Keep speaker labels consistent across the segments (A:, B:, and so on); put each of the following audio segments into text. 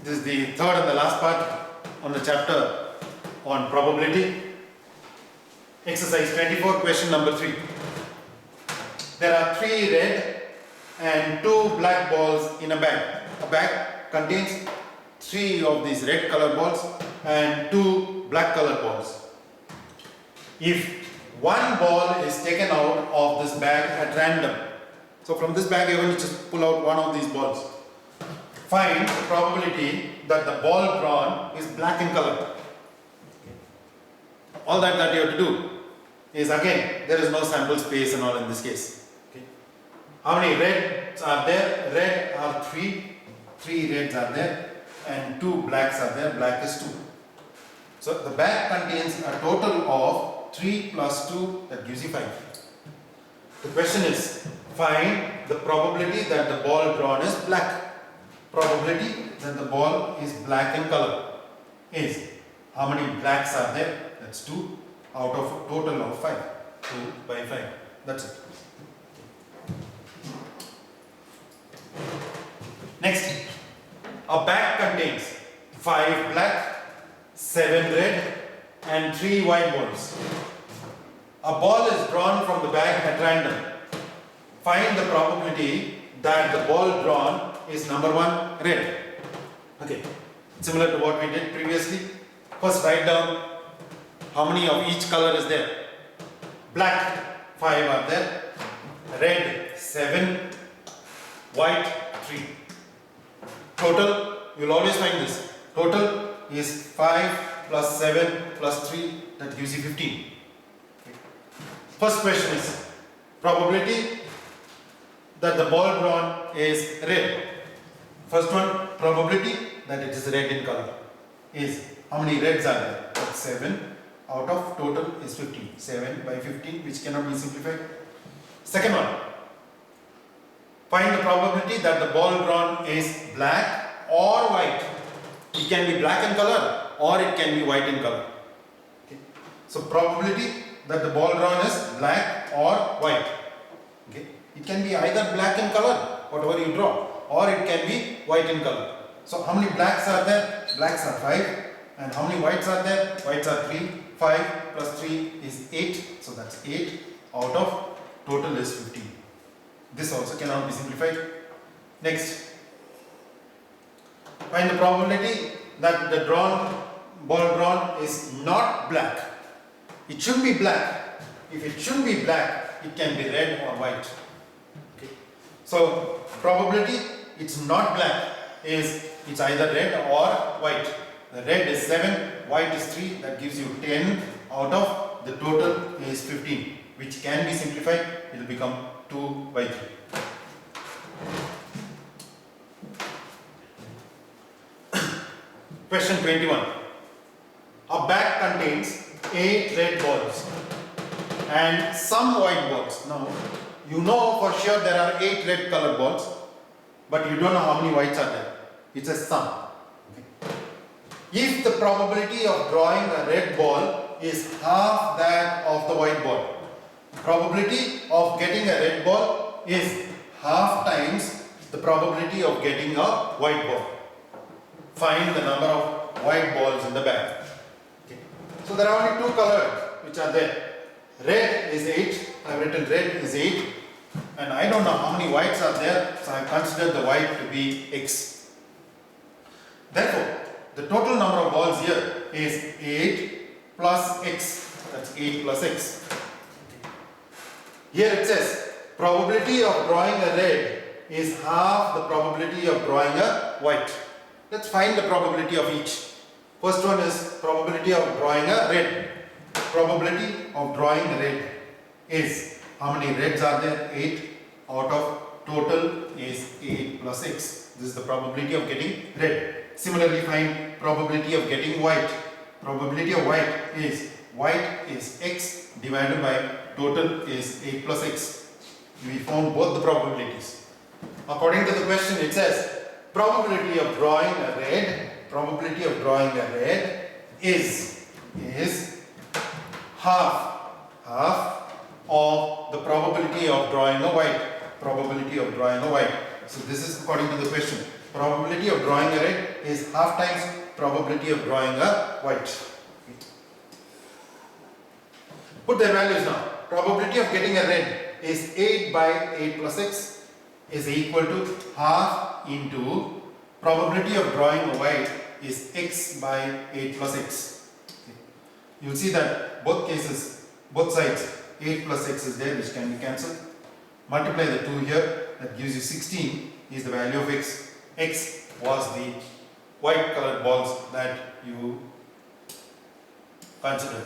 A: This is the third and the last part on the chapter on probability. Exercise 24, question number 3. There are 3 red and 2 black balls in a bag. A bag contains 3 of these red colored balls and 2 black colored balls. If one ball is taken out of this bag at random, so from this bag you're going to just pull out one of these balls. Find the probability that the ball drawn is black in color. All that you have to do is, again, there is no sample space and all in this case. Okay. How many reds are there? Red are 3 reds are there, and 2 blacks are there. Black is 2. So the bag contains a total of 3 plus 2, that gives you 5. The question is, find the probability that the ball drawn is black. Probability that the ball is black in color is, how many blacks are there? That's 2 out of a total of 5. 2 by 5. That's it. Next, a bag contains 5 black, 7 red and 3 white balls. A ball is drawn from the bag at random. Find the probability that the ball drawn is number 1, red. Okay, similar to what we did previously. First write down how many of each color is there. Black 5 are there, red 7, white 3. Total, you will always find this. Total is 5 plus 7 plus 3, that gives you 15. Okay. First question is probability that the ball drawn is red. First one, probability that it is red in color is, how many reds are there? That's 7 out of total is 15. 7 by 15, which cannot be simplified. Second one, find the probability that the ball drawn is black or white. It can be black in color or it can be white in color. Okay. So probability that the ball drawn is black or white. Okay. It can be either black in color, whatever you draw, or it can be white in color. So how many blacks are there? Blacks are 5. And how many whites are there? Whites are 3. 5 plus 3 is 8. So that's 8 out of total is 15. This also cannot be simplified. Next, find the probability that the ball drawn is not black. It should be black. If it should be black, it can be red or white. Okay. So probability it's not black is, it's either red or white. The red is 7, white is 3, that gives you 10 out of the total is 15, which can be simplified. It will become 2 by 3. Question 21. A bag contains 8 red balls and some white balls. Now, you know for sure there are 8 red colored balls, but you don't know how many whites are there. It's a sum. Okay. If the probability of drawing a red ball is half that of the white ball, probability of getting a red ball is half times the probability of getting a white ball. Find the number of white balls in the bag. Okay. So there are only 2 colors which are there. Red is 8. I have written red is 8. And I don't know how many whites are there, so I consider the white to be x. Therefore, the total number of balls here is 8 plus x. That's 8 plus x. Here it says probability of drawing a red is half the probability of drawing a white. Let's find the probability of each. First one is probability of drawing a red. Probability of drawing a red is, how many reds are there? 8 out of total is 8 plus x. This is the probability of getting red. Similarly, find probability of getting white. Probability of white is x divided by total is 8 plus x. We found both the probabilities. According to the question, it says probability of drawing a red is half of the probability of drawing a white. So this is according to the question. Probability of drawing a red is half times probability of drawing a white. Put their values now. Probability of getting a red is 8 by 8 plus x is equal to half into probability of drawing a white is x by 8 plus x. You will see that both cases, both sides, 8 plus x is there, which can be cancelled. Multiply the 2 here, that gives you 16 is the value of x. X was the white colored balls that you considered.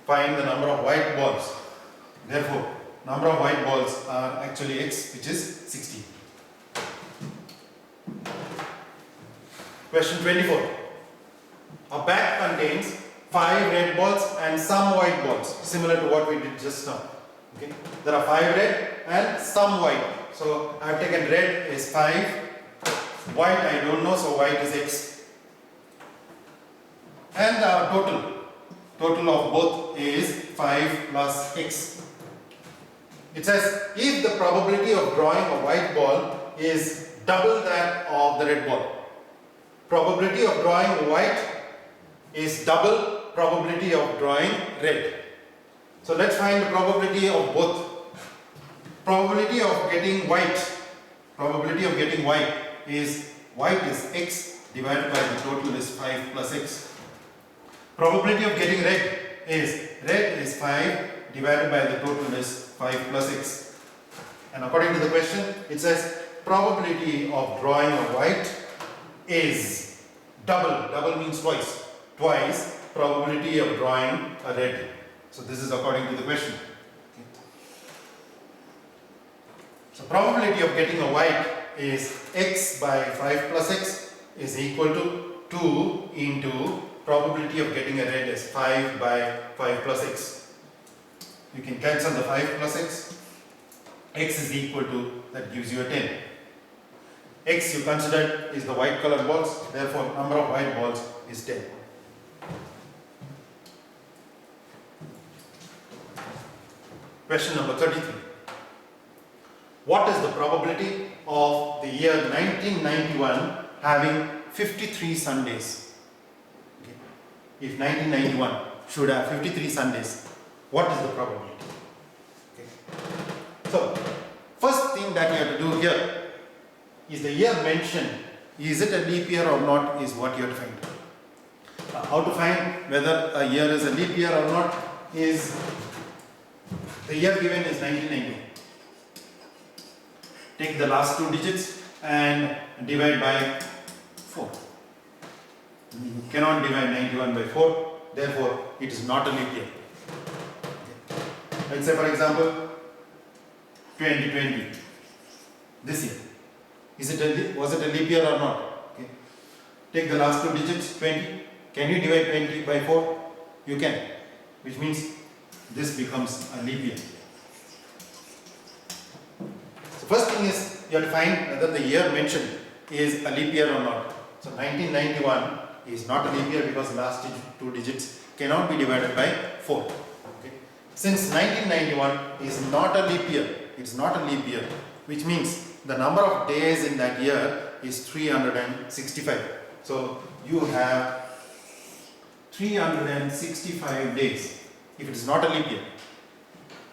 A: Find the number of white balls. Therefore, number of white balls are actually x, which is 16. Question 24. A bag contains 5 red balls and some white balls, similar to what we did just now. Okay. There are 5 red and some white. So I have taken red is 5, white I don't know, so white is x. And our total of both is 5 plus x. It says if the probability of drawing a white ball is double that of the red ball. Probability of drawing white is double probability of drawing red. So let's find the probability of both. Probability of getting white is white is x divided by the total is 5 plus x. Probability of getting red is 5 divided by the total is 5 plus x. And according to the question, it says probability of drawing a white is double means twice probability of drawing a red. So this is according to the question. Okay. So probability of getting a white is x by 5 plus x is equal to 2 into probability of getting a red is 5 by 5 plus x. You can cancel the 5 plus x. X is equal to, that gives you a 10. X you considered is the white colored balls, therefore number of white balls is 10. Question number 33. What is the probability of the year 1991 having 53 Sundays? Okay. If 1991 should have 53 Sundays, what is the probability? Okay. So, first thing that you have to do here is the year mentioned. Is it a leap year or not is what you have to find. How to find whether a year is a leap year or not is the year given is 1991. Take the last 2 digits and divide by 4. You cannot divide 91 by 4, therefore it is not a leap year. Okay. Let's say for example 2020, this year. Was it a leap year or not? Okay. Take the last 2 digits, 20. Can you divide 20 by 4? You can, which means this becomes a leap year. So first thing is you have to find whether the year mentioned is a leap year or not. So 1991 is not a leap year because the last 2 digits cannot be divided by 4. Okay. Since 1991 is not a leap year, it's not a leap year, which means the number of days in that year is 365. So you have 365 days if it is not a leap year.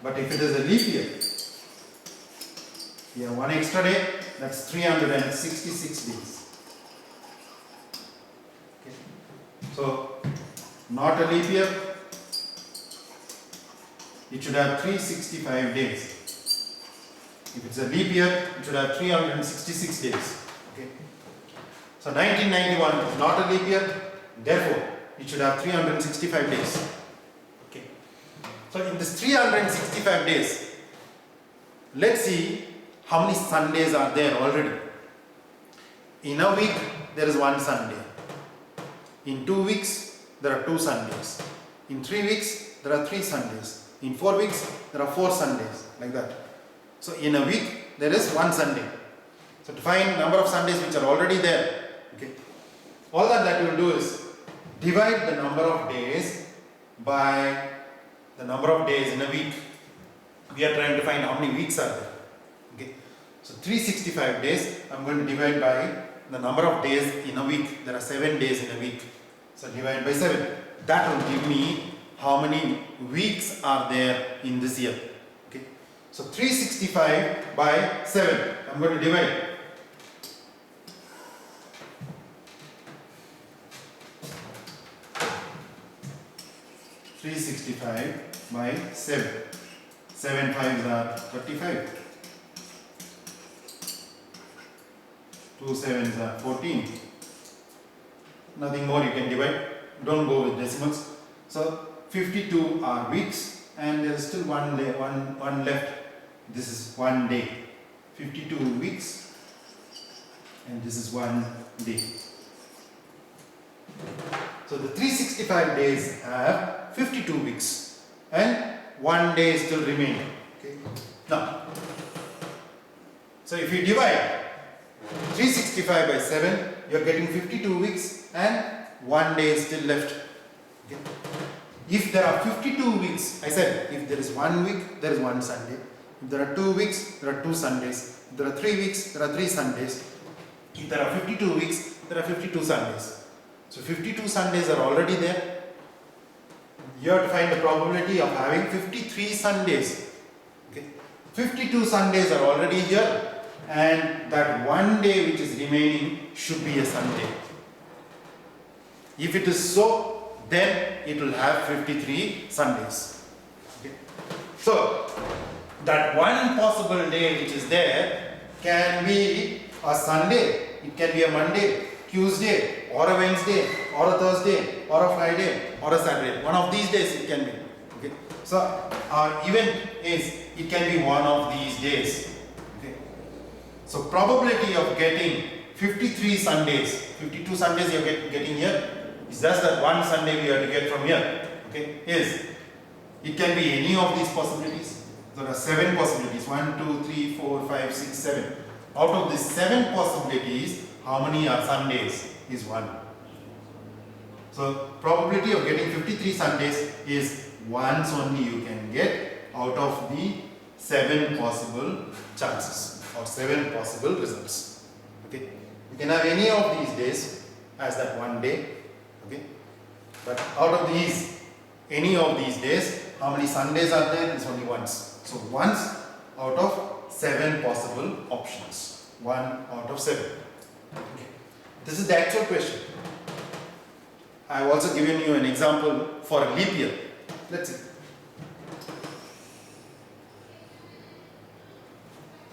A: But if it is a leap year, you have 1 extra day, that's 366 days. Okay. So, not a leap year, it should have 365 days. If it's a leap year, it should have 366 days. Okay. So 1991 is not a leap year, therefore it should have 365 days. Okay. So in this 365 days, let's see how many Sundays are there already. In a week, there is 1 Sunday. In 2 weeks, there are 2 Sundays. In 3 weeks, there are 3 Sundays. In 4 weeks, there are 4 Sundays, like that. So in a week, there is 1 Sunday. So to find number of Sundays which are already there, okay, all that you will do is divide the number of days by the number of days in a week. We are trying to find how many weeks are there. Okay. So 365 days, I am going to divide by the number of days in a week. There are 7 days in a week. So divide by 7. That will give me how many weeks are there in this year. Okay. So 365 by 7. I'm going to divide. (365) by 7. 7 5s are 35. 2 7s are 14. Nothing more you can divide. Don't go with decimals. So 52 are weeks, and there is still one left. This is 1 day. 52 weeks, and this is 1 day. So the 365 days have 52 weeks, and 1 day still remaining. Okay. Now, so if you divide 365 by 7, you are getting 52 weeks and 1 day is still left. Okay. If there are 52 weeks, I said if there is 1 week, there is 1 Sunday. If there are 2 weeks, there are 2 Sundays. If there are 3 weeks, there are 3 Sundays. If there are 52 weeks, there are 52 Sundays. So 52 Sundays are already there. You have to find the probability of having 53 Sundays. Okay. 52 Sundays are already here, and that 1 day which is remaining should be a Sunday. If it is so, then it will have 53 Sundays. Okay. So that one possible day which is there can be a Sunday, it can be a Monday, Tuesday, or a Wednesday, or a Thursday, or a Friday, or a Saturday. One of these days it can be. Okay. So our event is, it can be one of these days. Okay. So probability of getting 53 Sundays, 52 Sundays you are getting here, is just that one Sunday we have to get from here. Okay. Is, it can be any of these possibilities. There are 7 possibilities. 1, 2, 3, 4, 5, 6, 7. Out of these 7 possibilities, how many are Sundays? Is 1. So probability of getting 53 Sundays is once only you can get out of the 7 possible chances or 7 possible results. Okay. You can have any of these days as that 1 day. Okay. But out of these, any of these days, how many Sundays are there? It's only once. So once out of 7 possible options. 1 out of 7. Okay. This is the actual question. I have also given you an example for a leap year. Let's see.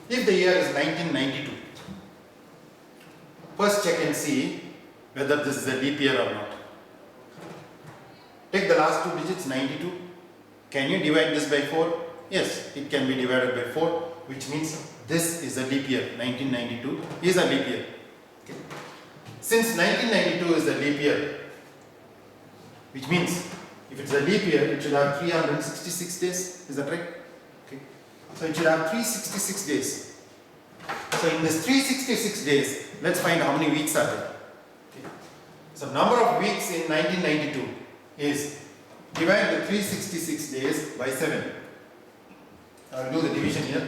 A: If the year is 1992, first check and see whether this is a leap year or not. Take the last 2 digits, 92. Can you divide this by 4? Yes, it can be divided by 4, which means this is a leap year. 1992 is a leap year. Okay. Since 1992 is a leap year, which means if it's a leap year, it should have 366 days. Is that right? Okay. So it should have 366 days. So in this 366 days, let's find how many weeks are there. Okay. So number of weeks in 1992 is, divide the 366 days by 7. I will do the division here.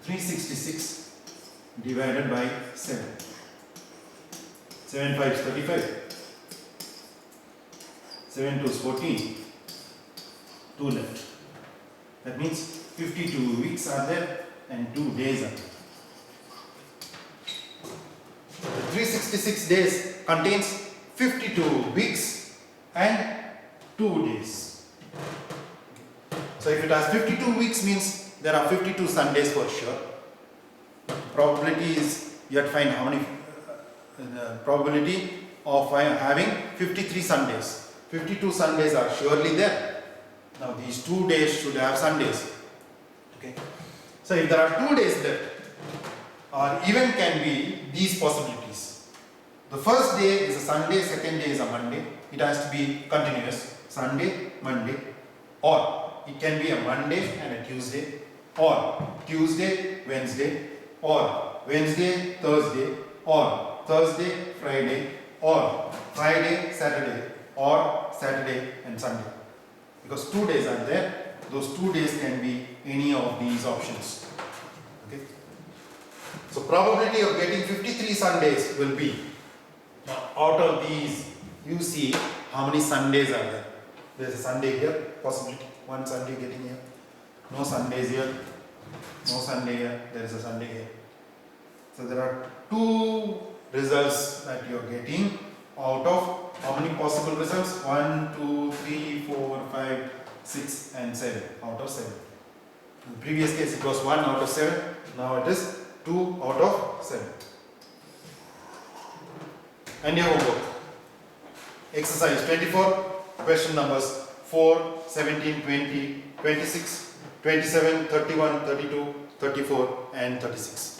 A: 366 divided by 7. 7 5 is 35. 7 2 is 14. 2 left. That means 52 weeks are there and 2 days are there. The 366 days contains 52 weeks and 2 days. So if it has 52 weeks, means there are 52 Sundays for sure. Probability is, you have to find how many, probability of having 53 Sundays. 52 Sundays are surely there. Now these 2 days should have Sundays. Okay. So if there are 2 days left, our event can be these possibilities. The first day is a Sunday, second day is a Monday. It has to be continuous. Sunday, Monday, or it can be a Monday and a Tuesday, or Tuesday, Wednesday, or Wednesday, Thursday, or Thursday, Friday, or Friday, Saturday, or Saturday and Sunday. Because 2 days are there, those 2 days can be any of these options. Okay. So probability of getting 53 Sundays will be, out of these, you see how many Sundays are there. There's a Sunday here, possibility, one Sunday getting here. No Sundays here, no Sunday here, there is a Sunday here. So there are 2 results that you are getting out of how many possible results? 1, 2, 3, 4, 5, 6 and 7 out of 7. In the previous case it was 1 out of 7, now it is 2 out of 7. And your homework. Exercise 24, question numbers 4, 17, 20, 26, 27, 31, 32, 34 and 36.